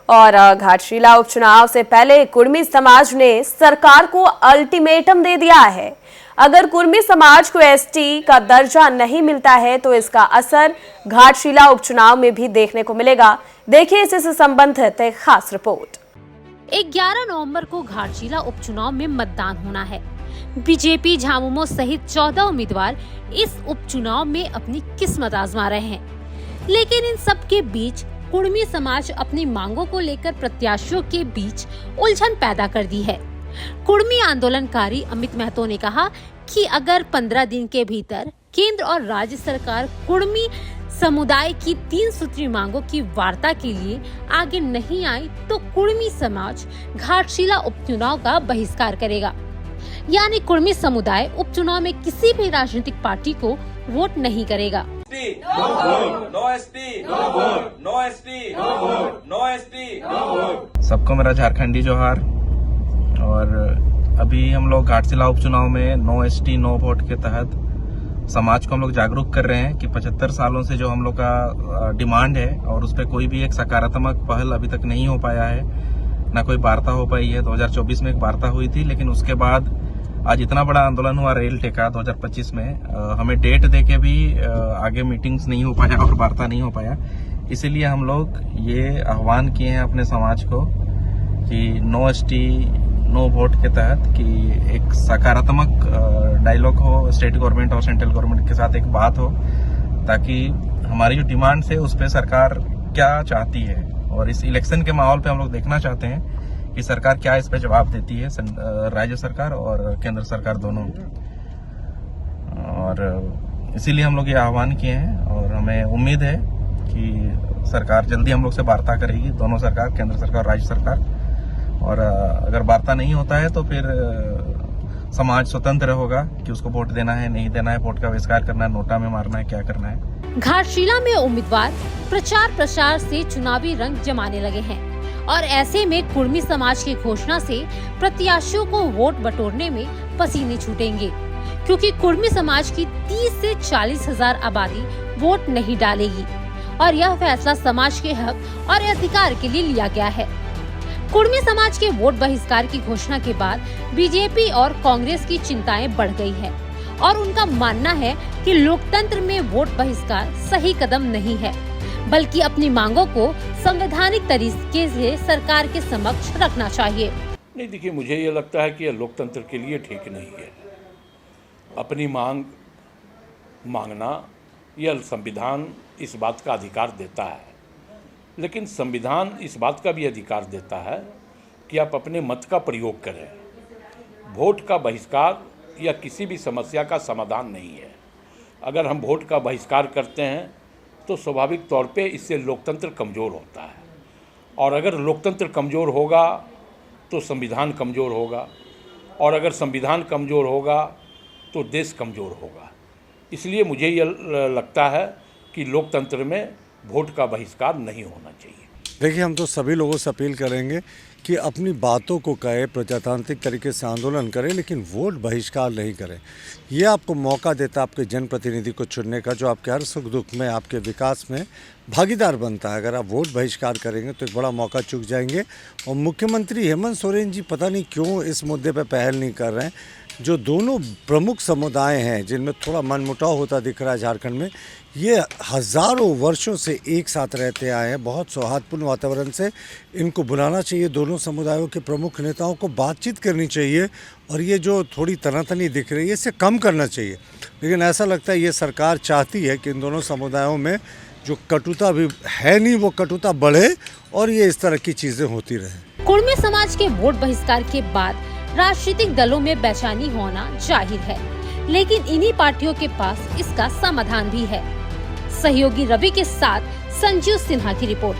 और घाटशिला उपचुनाव से पहले कुर्मी समाज ने सरकार को अल्टीमेटम दे दिया है। अगर कुर्मी समाज को एसटी का दर्जा नहीं मिलता है तो इसका असर घाटशिला उपचुनाव में भी देखने को मिलेगा। देखिए इससे संबंधित एक खास रिपोर्ट। 11 नवंबर को घाटशिला उपचुनाव में मतदान होना है। बीजेपी झामुमो सहित 14 उम्मीदवार इस उपचुनाव में अपनी किस्मत आजमा रहे हैं, लेकिन इन सब के बीच कुर्मी समाज अपनी मांगों को लेकर प्रत्याशियों के बीच उलझन पैदा कर दी है। कुर्मी आंदोलनकारी अमित महतो ने कहा कि अगर 15 दिन के भीतर केंद्र और राज्य सरकार कुर्मी समुदाय की 3 सूत्री मांगों की वार्ता के लिए आगे नहीं आई तो कुर्मी समाज घाटशिला उपचुनाव का बहिष्कार करेगा। यानी कुर्मी समुदाय उपचुनाव में किसी भी राजनीतिक पार्टी को वोट नहीं करेगा। सबको मेरा झारखंडी जोहार। और अभी हम लोग घाटशिला उपचुनाव में नो एसटी नो वोट के तहत समाज को हम लोग जागरूक कर रहे हैं कि 75 सालों से जो हम लोग का डिमांड है और उस पर कोई भी एक सकारात्मक पहल अभी तक नहीं हो पाया है, ना कोई वार्ता हो पाई है। 2024 में एक वार्ता हुई थी, लेकिन उसके बाद आज इतना बड़ा आंदोलन हुआ रेल टेका 2025 में, हमें डेट देके भी आगे मीटिंग्स नहीं हो पाया और वार्ता नहीं हो पाया। इसीलिए हम लोग ये आह्वान किए हैं अपने समाज को कि नो एसटी नो वोट के तहत कि एक सकारात्मक डायलॉग हो स्टेट गवर्नमेंट और सेंट्रल गवर्नमेंट के साथ, एक बात हो ताकि हमारी जो डिमांड्स है उस पर सरकार क्या चाहती है। और इस इलेक्शन के माहौल पे हम लोग देखना चाहते हैं कि सरकार क्या इस पे जवाब देती है, राज्य सरकार और केंद्र सरकार दोनों। और इसीलिए हम लोग ये आह्वान किए हैं और हमें उम्मीद है कि सरकार जल्दी हम लोग से वार्ता करेगी, दोनों सरकार, केंद्र सरकार और राज्य सरकार। और अगर वार्ता नहीं होता है तो फिर समाज स्वतंत्र होगा कि उसको वोट देना है, नहीं देना है, वोट का बहिष्कार करना है, नोटा में मारना है, क्या करना है। घाटशिला में उम्मीदवार प्रचार प्रसार से चुनावी रंग जमाने लगे हैं और ऐसे में कुर्मी समाज की घोषणा से प्रत्याशियों को वोट बटोरने में पसीने छूटेंगे, क्योंकि कुर्मी समाज की 30 से 40 हजार आबादी वोट नहीं डालेगी और यह फैसला समाज के हक और अधिकार के लिए लिया गया है। कुर्मी समाज के वोट बहिष्कार की घोषणा के बाद बीजेपी और कांग्रेस की चिंताएं बढ़ गई है और उनका मानना है कि लोकतंत्र में वोट बहिष्कार सही कदम नहीं है, बल्कि अपनी मांगों को संवैधानिक तरीके से सरकार के समक्ष रखना चाहिए। नहीं, देखिए, मुझे ये लगता है कि यह लोकतंत्र के लिए ठीक नहीं है। अपनी मांग मांगना यह संविधान इस बात का अधिकार देता है, लेकिन संविधान इस बात का भी अधिकार देता है कि आप अपने मत का प्रयोग करें। वोट का बहिष्कार या किसी भी समस्या का समाधान नहीं है। अगर हम वोट का बहिष्कार करते हैं तो स्वाभाविक तौर पे इससे लोकतंत्र कमज़ोर होता है, और अगर लोकतंत्र कमज़ोर होगा तो संविधान कमज़ोर होगा, और अगर संविधान कमज़ोर होगा तो देश कमज़ोर होगा। इसलिए मुझे यह लगता है कि लोकतंत्र में वोट का बहिष्कार नहीं होना चाहिए। देखिए, हम तो सभी लोगों से अपील करेंगे कि अपनी बातों को कहे, प्रजातांत्रिक तरीके से आंदोलन करें, लेकिन वोट बहिष्कार नहीं करें। ये आपको मौका देता है आपके जनप्रतिनिधि को चुनने का, जो आपके हर सुख दुख में, आपके विकास में भागीदार बनता है। अगर आप वोट बहिष्कार करेंगे तो एक बड़ा मौका चूक जाएंगे। और मुख्यमंत्री हेमंत सोरेन जी पता नहीं क्यों इस मुद्दे पर पहल नहीं कर रहे हैं। जो दोनों प्रमुख समुदाय हैं जिनमें थोड़ा मनमुटाव होता दिख रहा है झारखंड में, ये हज़ारों वर्षों से एक साथ रहते आए हैं, बहुत सौहार्दपूर्ण वातावरण से। इनको बुलाना चाहिए, दोनों समुदायों के प्रमुख नेताओं को बातचीत करनी चाहिए और ये जो थोड़ी तनातनी दिख रही है इसे कम करना चाहिए। लेकिन ऐसा लगता है ये सरकार चाहती है कि इन दोनों समुदायों में जो कटुता भी है नहीं, वो कटुता बढ़े और ये इस तरह की चीज़ें होती रहे। कुर्मी समाज के वोट बहिष्कार के बाद राजनीतिक दलों में बेचैनी होना जाहिर है, लेकिन इन्हीं पार्टियों के पास इसका समाधान भी है। सहयोगी रवि के साथ संजीव सिन्हा की रिपोर्ट।